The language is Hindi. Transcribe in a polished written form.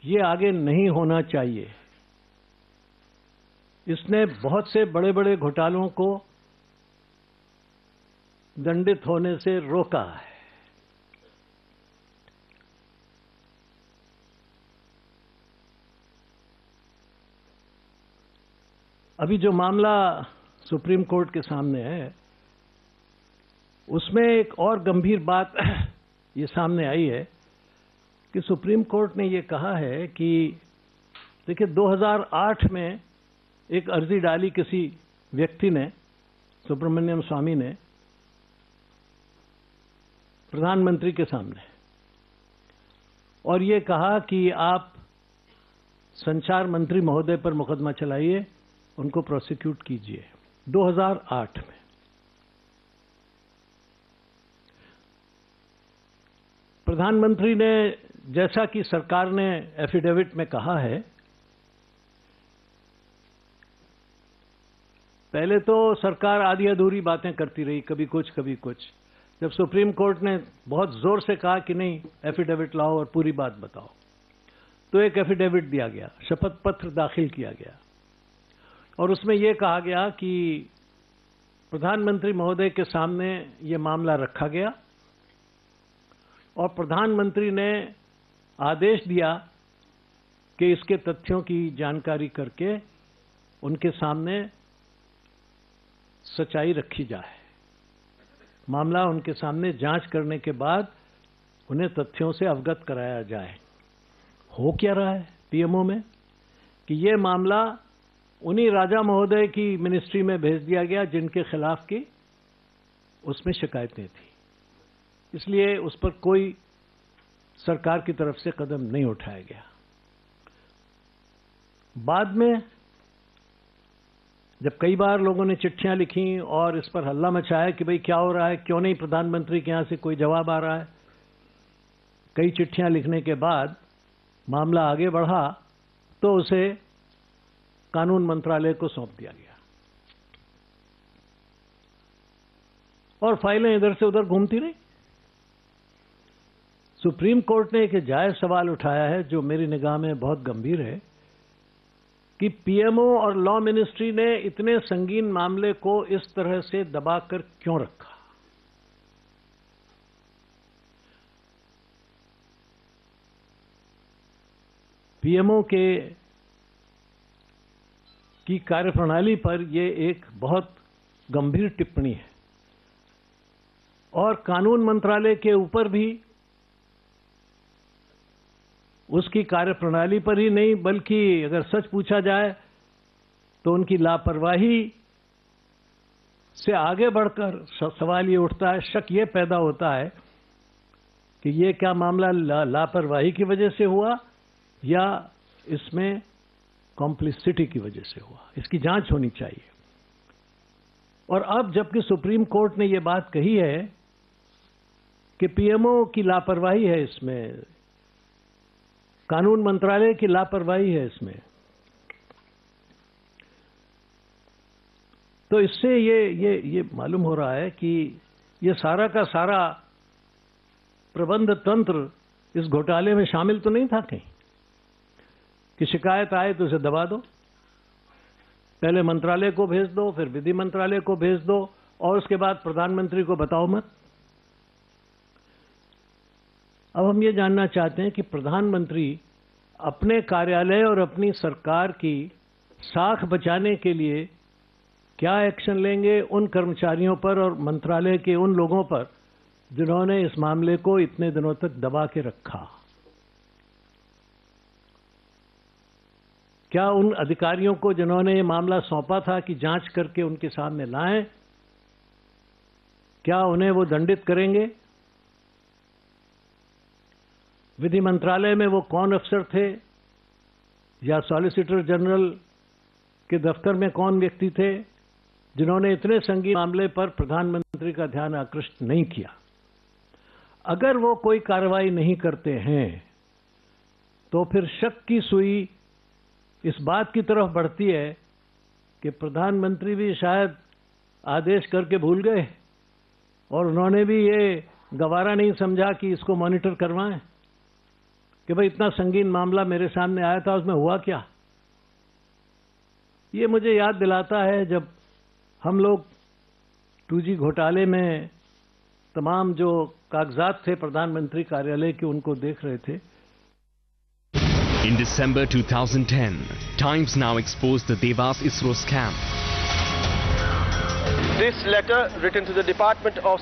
ये आगे नहीं होना चाहिए। इसने बहुत से बड़े बड़े घोटालों को दंडित होने से रोका है। अभी जो मामला सुप्रीम कोर्ट के सामने है, उसमें एक और गंभीर बात ये सामने आई है कि सुप्रीम कोर्ट ने ये कहा है कि देखिए 2008 में एक अर्जी डाली किसी व्यक्ति ने, सुब्रमण्यम स्वामी ने, प्रधानमंत्री के सामने, और ये कहा कि आप संचार मंत्री महोदय पर मुकदमा चलाइए, उनको प्रोसिक्यूट कीजिए। 2008 में प्रधानमंत्री ने, जैसा कि सरकार ने एफिडेविट में कहा है, पहले तो सरकार आधी अधूरी बातें करती रही, कभी कुछ कभी कुछ। जब सुप्रीम कोर्ट ने बहुत जोर से कहा कि नहीं, एफिडेविट लाओ और पूरी बात बताओ, तो एक एफिडेविट दिया गया, शपथ पत्र दाखिल किया गया और उसमें यह कहा गया कि प्रधानमंत्री महोदय के सामने ये मामला रखा गया और प्रधानमंत्री ने आदेश दिया कि इसके तथ्यों की जानकारी करके उनके सामने सच्चाई रखी जाए। मामला उनके सामने जांच करने के बाद उन्हें तथ्यों से अवगत कराया जाए। हो क्या रहा है पीएमओ में कि ये मामला उन्हीं राजा महोदय की मिनिस्ट्री में भेज दिया गया जिनके खिलाफ की उसमें शिकायतें थी, इसलिए उस पर कोई सरकार की तरफ से कदम नहीं उठाया गया। बाद में जब कई बार लोगों ने चिट्ठियां लिखी और इस पर हल्ला मचाया कि भाई क्या हो रहा है, क्यों नहीं प्रधानमंत्री के यहां से कोई जवाब आ रहा है, कई चिट्ठियां लिखने के बाद मामला आगे बढ़ा तो उसे कानून मंत्रालय को सौंप दिया गया और फाइलें इधर से उधर घूमती रही। सुप्रीम कोर्ट ने एक जायज सवाल उठाया है जो मेरी निगाह में बहुत गंभीर है कि पीएमओ और लॉ मिनिस्ट्री ने इतने संगीन मामले को इस तरह से दबाकर क्यों रखा। पीएमओ की कार्यप्रणाली पर यह एक बहुत गंभीर टिप्पणी है और कानून मंत्रालय के ऊपर भी उसकी कार्यप्रणाली पर ही नहीं बल्कि अगर सच पूछा जाए तो उनकी लापरवाही से आगे बढ़कर सवाल ये उठता है, शक ये पैदा होता है कि ये क्या मामला लापरवाही की वजह से हुआ या इसमें कॉम्प्लिसिटी की वजह से हुआ। इसकी जांच होनी चाहिए। और अब जबकि सुप्रीम कोर्ट ने ये बात कही है कि पीएमओ की लापरवाही है, इसमें कानून मंत्रालय की लापरवाही है इसमें, तो इससे ये मालूम हो रहा है कि ये सारा का सारा प्रबंध तंत्र इस घोटाले में शामिल तो नहीं था कहीं कि शिकायत आए तो उसे दबा दो, पहले मंत्रालय को भेज दो, फिर विधि मंत्रालय को भेज दो और उसके बाद प्रधानमंत्री को बताओ मत। अब हम ये जानना चाहते हैं कि प्रधानमंत्री अपने कार्यालय और अपनी सरकार की साख बचाने के लिए क्या एक्शन लेंगे उन कर्मचारियों पर और मंत्रालय के उन लोगों पर जिन्होंने इस मामले को इतने दिनों तक दबा के रखा। क्या उन अधिकारियों को जिन्होंने ये मामला सौंपा था कि जांच करके उनके सामने लाएं, क्या उन्हें वो दंडित करेंगे? विधि मंत्रालय में वो कौन अफसर थे या सॉलिसिटर जनरल के दफ्तर में कौन व्यक्ति थे जिन्होंने इतने संगीन मामले पर प्रधानमंत्री का ध्यान आकृष्ट नहीं किया? अगर वो कोई कार्रवाई नहीं करते हैं तो फिर शक की सुई इस बात की तरफ बढ़ती है कि प्रधानमंत्री भी शायद आदेश करके भूल गए और उन्होंने भी ये गवारा नहीं समझा कि इसको मॉनिटर करवाएं। कि भाई इतना संगीन मामला मेरे सामने आया था, उसमें हुआ क्या। ये मुझे याद दिलाता है जब हम लोग 2G घोटाले में तमाम जो कागजात थे प्रधानमंत्री कार्यालय के, उनको देख रहे थे। In December 2010, Times Now exposed the Devas ISRO scam. This letter written to the Department of